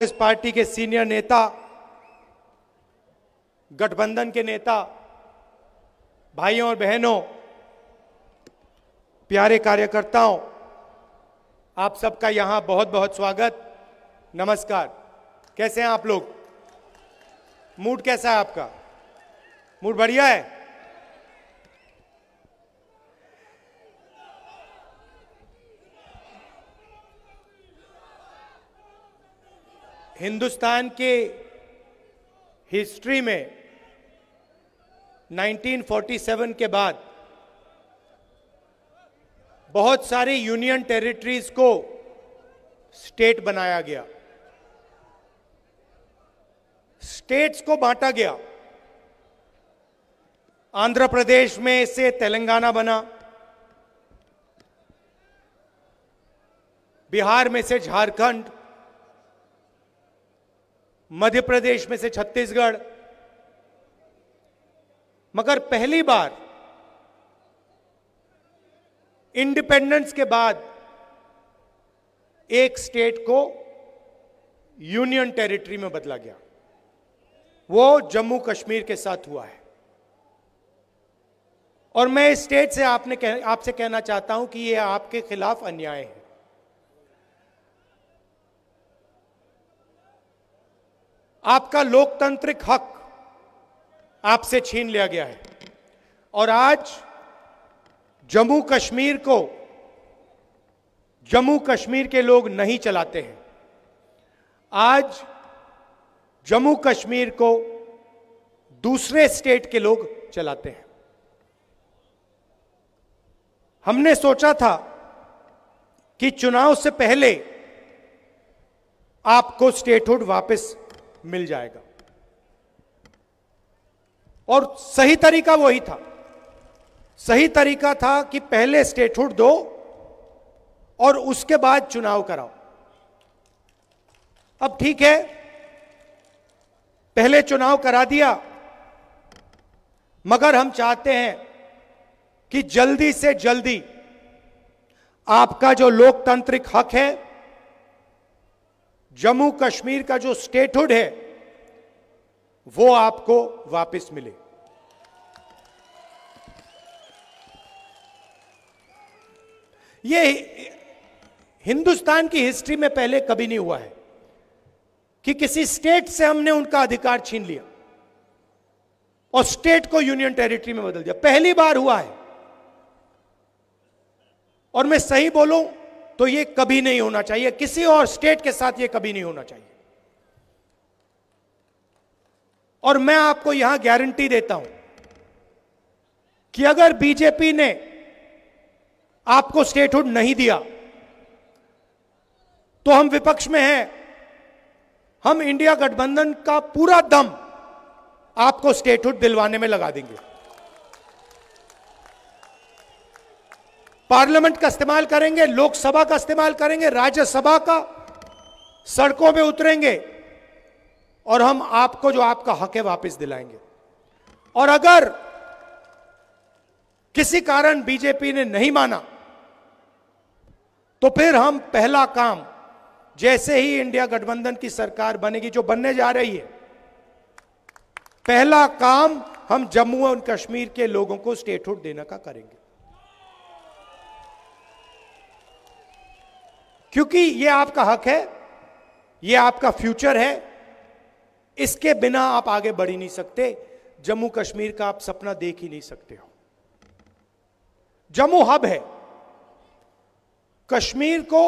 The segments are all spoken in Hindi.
कांग्रेस पार्टी के सीनियर नेता, गठबंधन के नेता, भाइयों और बहनों, प्यारे कार्यकर्ताओं, आप सबका यहां बहुत बहुत स्वागत, नमस्कार। कैसे हैं आप लोग? मूड कैसा है आपका? मूड बढ़िया है? हिंदुस्तान के हिस्ट्री में 1947 के बाद बहुत सारी यूनियन टेरिटरीज को स्टेट बनाया गया, स्टेट्स को बांटा गया। आंध्र प्रदेश में से तेलंगाना बना, बिहार में से झारखंड, मध्य प्रदेश में से छत्तीसगढ़। मगर पहली बार इंडिपेंडेंस के बाद एक स्टेट को यूनियन टेरिटरी में बदला गया। वो जम्मू कश्मीर के साथ हुआ है। और मैं इस स्टेट से आपसे कहना चाहता हूं कि यह आपके खिलाफ अन्याय है। आपका लोकतांत्रिक हक आपसे छीन लिया गया है और आज जम्मू कश्मीर के लोग नहीं चलाते हैं। आज जम्मू कश्मीर को दूसरे स्टेट के लोग चलाते हैं। हमने सोचा था कि चुनाव से पहले आपको स्टेटहुड वापस मिल जाएगा और सही तरीका वही था। सही तरीका था कि पहले स्टेटहुड दो और उसके बाद चुनाव कराओ। अब ठीक है, पहले चुनाव करा दिया, मगर हम चाहते हैं कि जल्दी से जल्दी आपका जो लोकतांत्रिक हक है, जम्मू कश्मीर का जो स्टेटहुड है, वो आपको वापस मिले। ये हिंदुस्तान की हिस्ट्री में पहले कभी नहीं हुआ है कि किसी स्टेट से हमने उनका अधिकार छीन लिया और स्टेट को यूनियन टेरिटरी में बदल दिया। पहली बार हुआ है और मैं सही बोलूं तो यह कभी नहीं होना चाहिए, किसी और स्टेट के साथ यह कभी नहीं होना चाहिए। और मैं आपको यहां गारंटी देता हूं कि अगर बीजेपी ने आपको स्टेटहुड नहीं दिया तो हम विपक्ष में हैं, हम इंडिया गठबंधन का पूरा दम आपको स्टेटहुड दिलवाने में लगा देंगे। पार्लियामेंट का इस्तेमाल करेंगे, लोकसभा का इस्तेमाल करेंगे, राज्यसभा का, सड़कों पे उतरेंगे और हम आपको जो आपका हक है वापस दिलाएंगे। और अगर किसी कारण बीजेपी ने नहीं माना तो फिर हम पहला काम, जैसे ही इंडिया गठबंधन की सरकार बनेगी, जो बनने जा रही है, पहला काम हम जम्मू और कश्मीर के लोगों को स्टेटहुड देने का करेंगे। क्योंकि यह आपका हक है, यह आपका फ्यूचर है, इसके बिना आप आगे बढ़ ही नहीं सकते। जम्मू कश्मीर का आप सपना देख ही नहीं सकते हो। जम्मू हब है। कश्मीर को,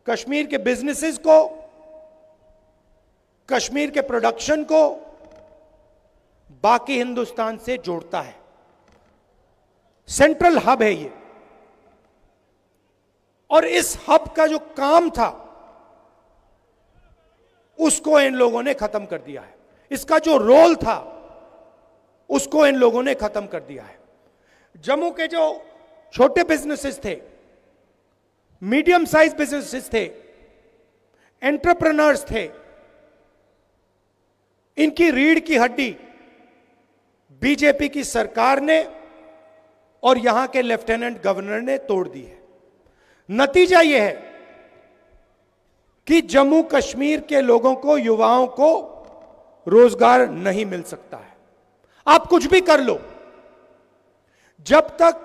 कश्मीर के बिजनेसेस को, कश्मीर के प्रोडक्शन को बाकी हिंदुस्तान से जोड़ता है। सेंट्रल हब है ये। और इस हब का जो काम था उसको इन लोगों ने खत्म कर दिया है। इसका जो रोल था उसको इन लोगों ने खत्म कर दिया है। जम्मू के जो छोटे बिजनेसेस थे, मीडियम साइज बिजनेसेस थे, एंटरप्रेन्योर्स थे, इनकी रीढ़ की हड्डी बीजेपी की सरकार ने और यहां के लेफ्टिनेंट गवर्नर ने तोड़ दी है। नतीजा यह है कि जम्मू कश्मीर के लोगों को, युवाओं को रोजगार नहीं मिल सकता है। आप कुछ भी कर लो, जब तक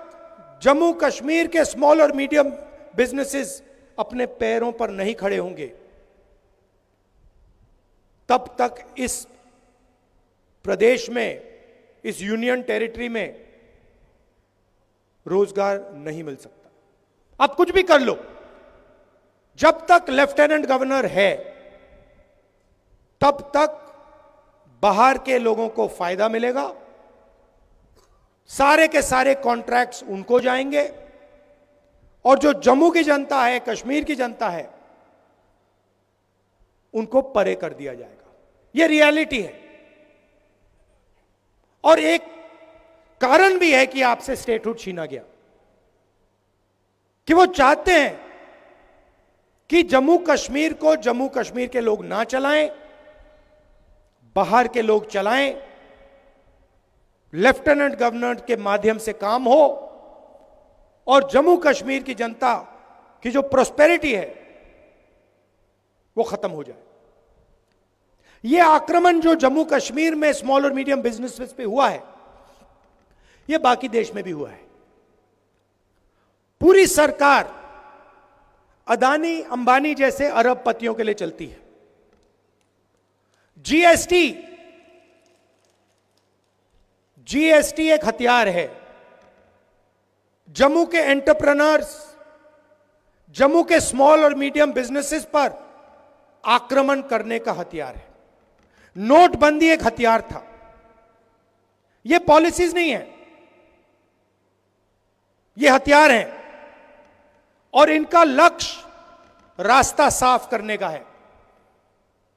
जम्मू कश्मीर के स्मॉल और मीडियम बिजनेसेस अपने पैरों पर नहीं खड़े होंगे, तब तक इस प्रदेश में, इस यूनियन टेरिटरी में रोजगार नहीं मिल सकता। आप कुछ भी कर लो, जब तक लेफ्टिनेंट गवर्नर है तब तक बाहर के लोगों को फायदा मिलेगा, सारे के सारे कॉन्ट्रैक्ट्स उनको जाएंगे, और जो जम्मू की जनता है, कश्मीर की जनता है, उनको परे कर दिया जाएगा। यह रियलिटी है। और एक कारण भी है कि आपसे स्टेटहुड छीना गया, कि वो चाहते हैं कि जम्मू कश्मीर को जम्मू कश्मीर के लोग ना चलाएं, बाहर के लोग चलाएं, लेफ्टिनेंट गवर्नर के माध्यम से काम हो, और जम्मू कश्मीर की जनता की जो प्रोस्पेरिटी है वो खत्म हो जाए। यह आक्रमण जो जम्मू कश्मीर में स्मॉल और मीडियम बिजनेसेस पे हुआ है, यह बाकी देश में भी हुआ है। पूरी सरकार अदानी अंबानी जैसे अरबपतियों के लिए चलती है। जीएसटी एक हथियार है। जम्मू के एंटरप्रेन्योर्स, जम्मू के स्मॉल और मीडियम बिजनेसेस पर आक्रमण करने का हथियार है। नोटबंदी एक हथियार था। यह पॉलिसीज नहीं है, यह हथियार हैं, और इनका लक्ष्य रास्ता साफ करने का है।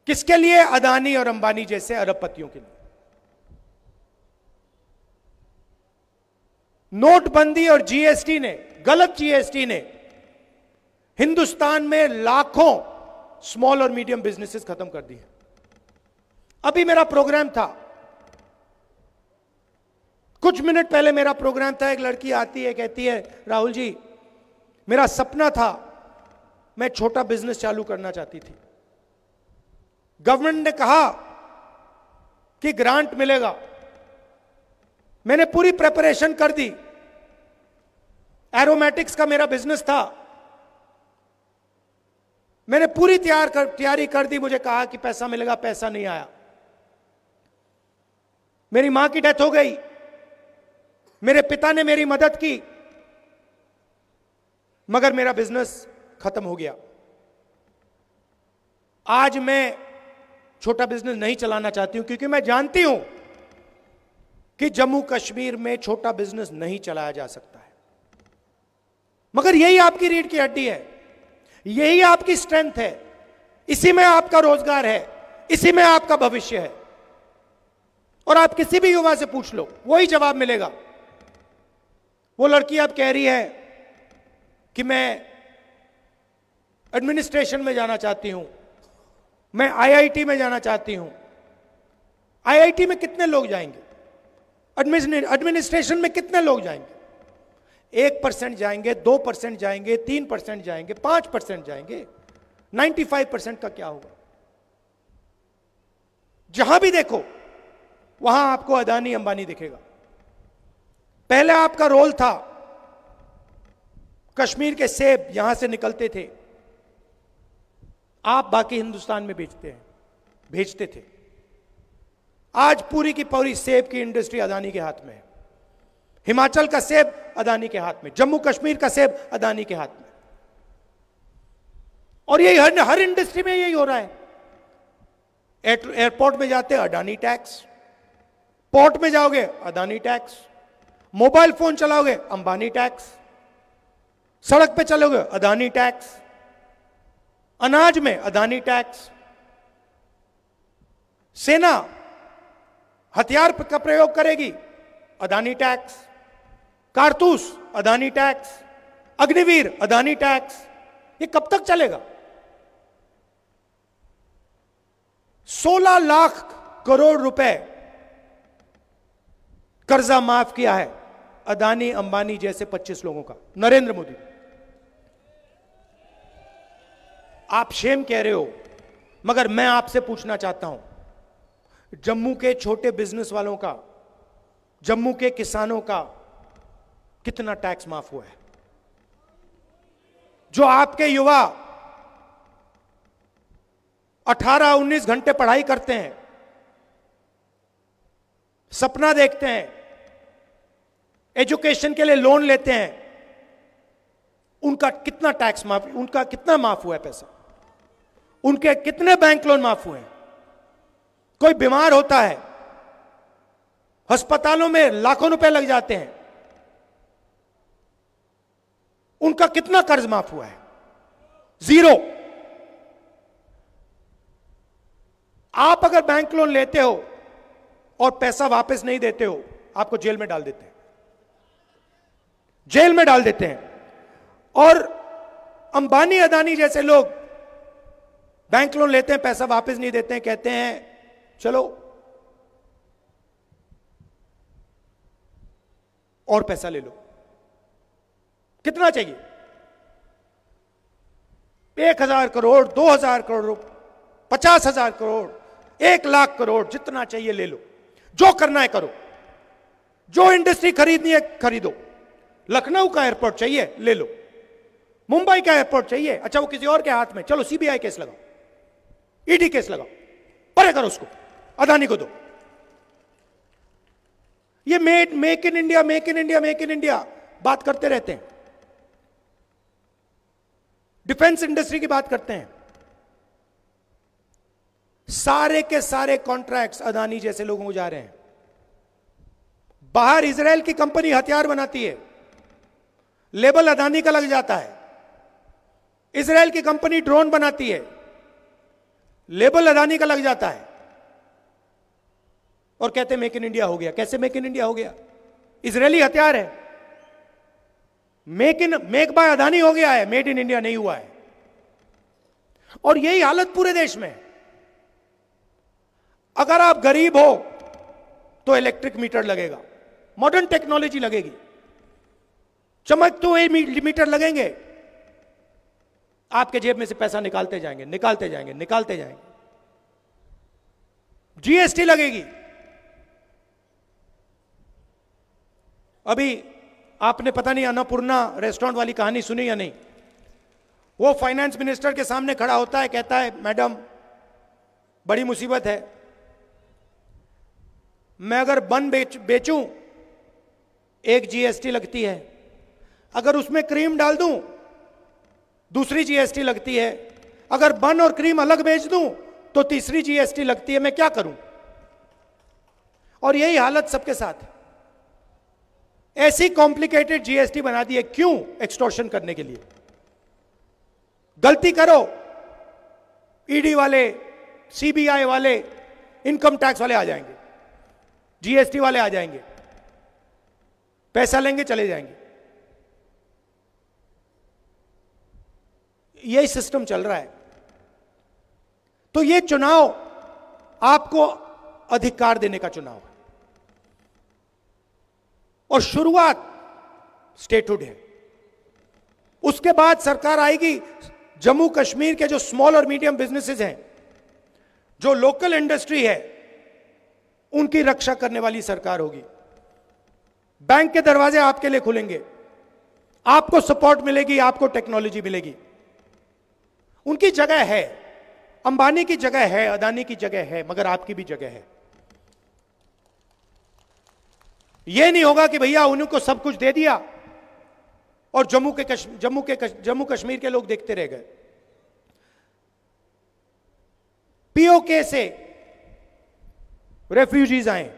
किसके लिए? अदानी और अंबानी जैसे अरबपतियों के लिए। नोटबंदी और जीएसटी ने, गलत जीएसटी ने हिंदुस्तान में लाखों स्मॉल और मीडियम बिजनेसेस खत्म कर दिए। अभी मेरा प्रोग्राम था, कुछ मिनट पहले मेरा प्रोग्राम था, एक लड़की आती है, कहती है, राहुल जी मेरा सपना था, मैं छोटा बिजनेस चालू करना चाहती थी। गवर्नमेंट ने कहा कि ग्रांट मिलेगा, मैंने पूरी प्रिपरेशन कर दी, एरोमेटिक्स का मेरा बिजनेस था, मैंने पूरी तैयारी कर दी, मुझे कहा कि पैसा मिलेगा, पैसा नहीं आया। मेरी मां की डेथ हो गई, मेरे पिता ने मेरी मदद की, मगर मेरा बिजनेस खत्म हो गया। आज मैं छोटा बिजनेस नहीं चलाना चाहती हूं, क्योंकि मैं जानती हूं कि जम्मू कश्मीर में छोटा बिजनेस नहीं चलाया जा सकता है। मगर यही आपकी रीढ़ की हड्डी है, यही आपकी स्ट्रेंथ है, इसी में आपका रोजगार है, इसी में आपका भविष्य है। और आप किसी भी युवा से पूछ लो, वही जवाब मिलेगा। वो लड़की अब कह रही है कि मैं एडमिनिस्ट्रेशन में जाना चाहती हूं, मैं आईआईटी में जाना चाहती हूं। आईआईटी में कितने लोग जाएंगे? एडमिनिस्ट्रेशन में कितने लोग जाएंगे? 1% जाएंगे, 2% जाएंगे, 3% जाएंगे, 5% जाएंगे। 95% का क्या होगा? जहां भी देखो वहां आपको अदानी अंबानी दिखेगा। पहले आपका रोल था, कश्मीर के सेब यहां से निकलते थे, आप बाकी हिंदुस्तान में भेजते थे। आज पूरी की पूरी सेब की इंडस्ट्री अदानी के हाथ में है। हिमाचल का सेब अदानी के हाथ में, जम्मू कश्मीर का सेब अदानी के हाथ में। और यही हर इंडस्ट्री में यही हो रहा है। एयरपोर्ट में जाते अडानी टैक्स, पोर्ट में जाओगे अदानी टैक्स, मोबाइल फोन चलाओगे अंबानी टैक्स, सड़क पे चलोगे अदानी टैक्स, अनाज में अदानी टैक्स, सेना हथियार का प्रयोग करेगी अदानी टैक्स, कारतूस अदानी टैक्स, अग्निवीर अदानी टैक्स। ये कब तक चलेगा? 16 लाख करोड़ रुपए कर्जा माफ किया है अदानी अंबानी जैसे 25 लोगों का, नरेंद्र मोदी। आप शेम कह रहे हो, मगर मैं आपसे पूछना चाहता हूं, जम्मू के छोटे बिजनेस वालों का, जम्मू के किसानों का कितना टैक्स माफ हुआ है? जो आपके युवा 18-19 घंटे पढ़ाई करते हैं, सपना देखते हैं, एजुकेशन के लिए लोन लेते हैं, उनका कितना टैक्स माफ, उनका कितना माफ हुआ है पैसा? उनके कितने बैंक लोन माफ हुए हैं? कोई बीमार होता है, अस्पतालों में लाखों रुपए लग जाते हैं, उनका कितना कर्ज माफ हुआ है? जीरो। आप अगर बैंक लोन लेते हो और पैसा वापस नहीं देते हो, आपको जेल में डाल देते हैं, जेल में डाल देते हैं। और अंबानी अदानी जैसे लोग बैंक लोन लेते हैं, पैसा वापस नहीं देते हैं, कहते हैं चलो और पैसा ले लो। कितना चाहिए? 1,000 करोड़, 2,000 करोड़, 50,000 करोड़, 1,00,000 करोड़, जितना चाहिए ले लो, जो करना है करो, जो इंडस्ट्री खरीदनी है खरीदो। लखनऊ का एयरपोर्ट चाहिए ले लो, मुंबई का एयरपोर्ट चाहिए, अच्छा वो किसी और के हाथ में, चलो सीबीआई केस लगाओ, ईडी केस लगाओ, परे करो उसको, अदानी को दो। ये make in India, make in India, make in India बात करते रहते हैं, डिफेंस इंडस्ट्री की बात करते हैं। सारे के सारे कॉन्ट्रैक्ट्स अदानी जैसे लोगों को जा रहे हैं। बाहर इजराइल की कंपनी हथियार बनाती है, लेबल अदानी का लग जाता है। इजराइल की कंपनी ड्रोन बनाती है, लेबल अदानी का लग जाता है, और कहते हैं मेक इन इंडिया हो गया। कैसे मेक इन इंडिया हो गया? इजरायली हथियार है, मेक बाय अदानी हो गया है, मेड इन इंडिया नहीं हुआ है। और यही हालत पूरे देश में है। अगर आप गरीब हो तो इलेक्ट्रिक मीटर लगेगा, मॉडर्न टेक्नोलॉजी लगेगी, चमकते हुए मीटर लगेंगे, आपके जेब में से पैसा निकालते जाएंगे, निकालते जाएंगे, निकालते जाएंगे। जीएसटी लगेगी। अभी आपने पता नहीं अन्नपूर्णा रेस्टोरेंट वाली कहानी सुनी या नहीं? वो फाइनेंस मिनिस्टर के सामने खड़ा होता है, कहता है मैडम बड़ी मुसीबत है, मैं अगर बन बेचूं एक जीएसटी लगती है, अगर उसमें क्रीम डाल दूं दूसरी जीएसटी लगती है, अगर बन और क्रीम अलग बेच दूं तो तीसरी जीएसटी लगती है, मैं क्या करूं? और यही हालत सबके साथ है। ऐसी कॉम्प्लिकेटेड जीएसटी बना दी है, क्यों? एक्सटॉर्शन करने के लिए। गलती करो, ईडी वाले, सीबीआई वाले, इनकम टैक्स वाले आ जाएंगे, जीएसटी वाले आ जाएंगे, पैसा लेंगे चले जाएंगे। यही सिस्टम चल रहा है। तो ये चुनाव आपको अधिकार देने का चुनाव है, और शुरुआत स्टेटहुड है। उसके बाद सरकार आएगी, जम्मू कश्मीर के जो स्मॉल और मीडियम बिजनेसेस हैं, जो लोकल इंडस्ट्री है, उनकी रक्षा करने वाली सरकार होगी। बैंक के दरवाजे आपके लिए खुलेंगे, आपको सपोर्ट मिलेगी, आपको टेक्नोलॉजी मिलेगी। उनकी जगह है, अंबानी की जगह है, अदानी की जगह है, मगर आपकी भी जगह है। यह नहीं होगा कि भैया उनको सब कुछ दे दिया और जम्मू कश्मीर के लोग देखते रह गए। पीओके से रेफ्यूजीज आए,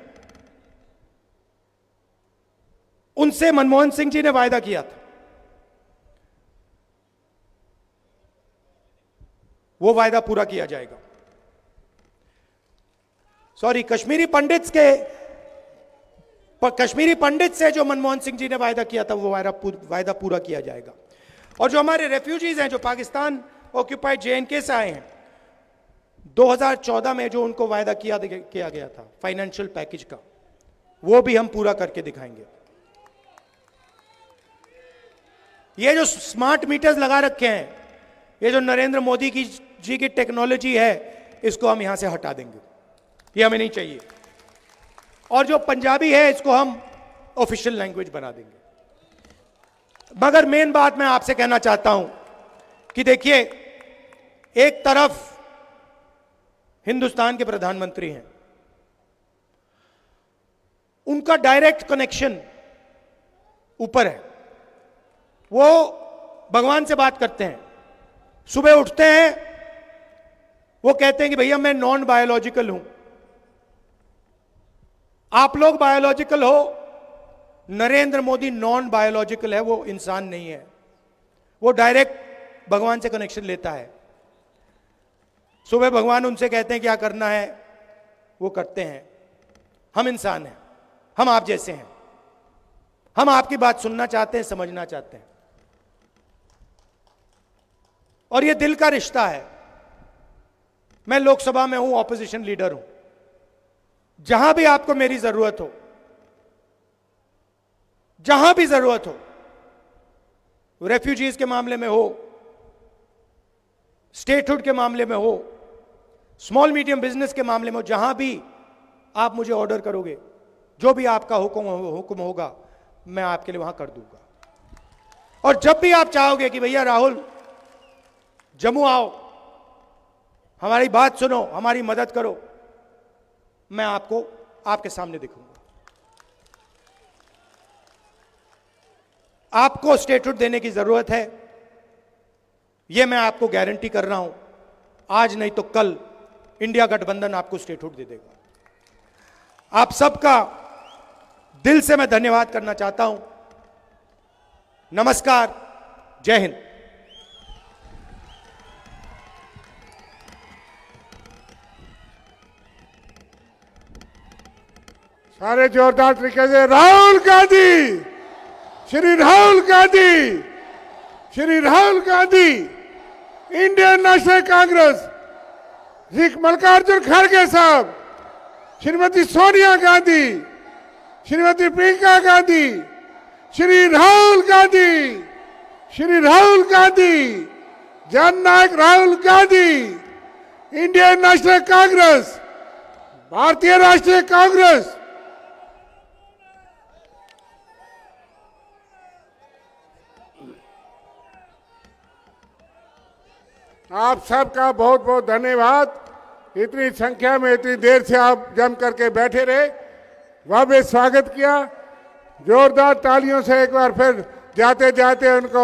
उनसे मनमोहन सिंह जी ने वायदा किया था, वो वायदा पूरा किया जाएगा। सॉरी, कश्मीरी पंडित से जो मनमोहन सिंह जी ने वायदा किया था, वो वायदा पूरा किया जाएगा। और जो हमारे रेफ्यूजीज हैं, जो पाकिस्तान ऑक्यूपाइड जेएनके से आए हैं, 2014 में जो उनको वायदा किया गया था फाइनेंशियल पैकेज का, वो भी हम पूरा करके दिखाएंगे। ये जो स्मार्ट मीटर्स लगा रखे हैं, ये जो नरेंद्र मोदी जी की टेक्नोलॉजी है, इसको हम यहां से हटा देंगे, ये हमें नहीं चाहिए। और जो पंजाबी है, इसको हम ऑफिशियल लैंग्वेज बना देंगे। मगर मेन बात मैं आपसे कहना चाहता हूं कि देखिए, एक तरफ हिंदुस्तान के प्रधानमंत्री हैं, उनका डायरेक्ट कनेक्शन ऊपर है, वो भगवान से बात करते हैं। सुबह उठते हैं, वो कहते हैं कि भैया मैं नॉन बायोलॉजिकल हूं, आप लोग बायोलॉजिकल हो, नरेंद्र मोदी नॉन बायोलॉजिकल है, वो इंसान नहीं है, वो डायरेक्ट भगवान से कनेक्शन लेता है। सुबह भगवान उनसे कहते हैं क्या करना है, वो करते हैं। हम इंसान हैं, हम आप जैसे हैं, हम आपकी बात सुनना चाहते हैं, समझना चाहते हैं, और ये दिल का रिश्ता है। मैं लोकसभा में हूं, ऑपोजिशन लीडर हूं, जहां भी आपको मेरी जरूरत हो, जहां भी जरूरत हो, रेफ्यूजीज के मामले में हो, स्टेटहुड के मामले में हो, स्मॉल मीडियम बिजनेस के मामले में हो, जहां भी आप मुझे ऑर्डर करोगे, जो भी आपका हुक्म होगा, मैं आपके लिए वहां कर दूंगा। और जब भी आप चाहोगे कि भैया राहुल जम्मू आओ, हमारी बात सुनो, हमारी मदद करो, मैं आपको आपके सामने दिखूंगा। आपको स्टेटहुड देने की जरूरत है, यह मैं आपको गारंटी कर रहा हूं। आज नहीं तो कल इंडिया गठबंधन आपको स्टेटहुड दे देगा। आप सबका दिल से मैं धन्यवाद करना चाहता हूं। नमस्कार, जय हिंद। सारे जोरदार तरीके से राहुल गांधी, श्री राहुल गांधी, श्री राहुल गांधी, इंडियन नेशनल कांग्रेस, श्री मल्लिकार्जुन खड़गे साहब, श्रीमती सोनिया गांधी, श्रीमती प्रियंका गांधी, श्री राहुल गांधी, श्री राहुल गांधी, जननायक राहुल गांधी, इंडियन नेशनल कांग्रेस, भारतीय राष्ट्रीय कांग्रेस। आप सबका बहुत बहुत धन्यवाद। इतनी संख्या में इतनी देर से आप जम करके बैठे रहे, वह भी स्वागत किया। जोरदार तालियों से एक बार फिर जाते जाते उनको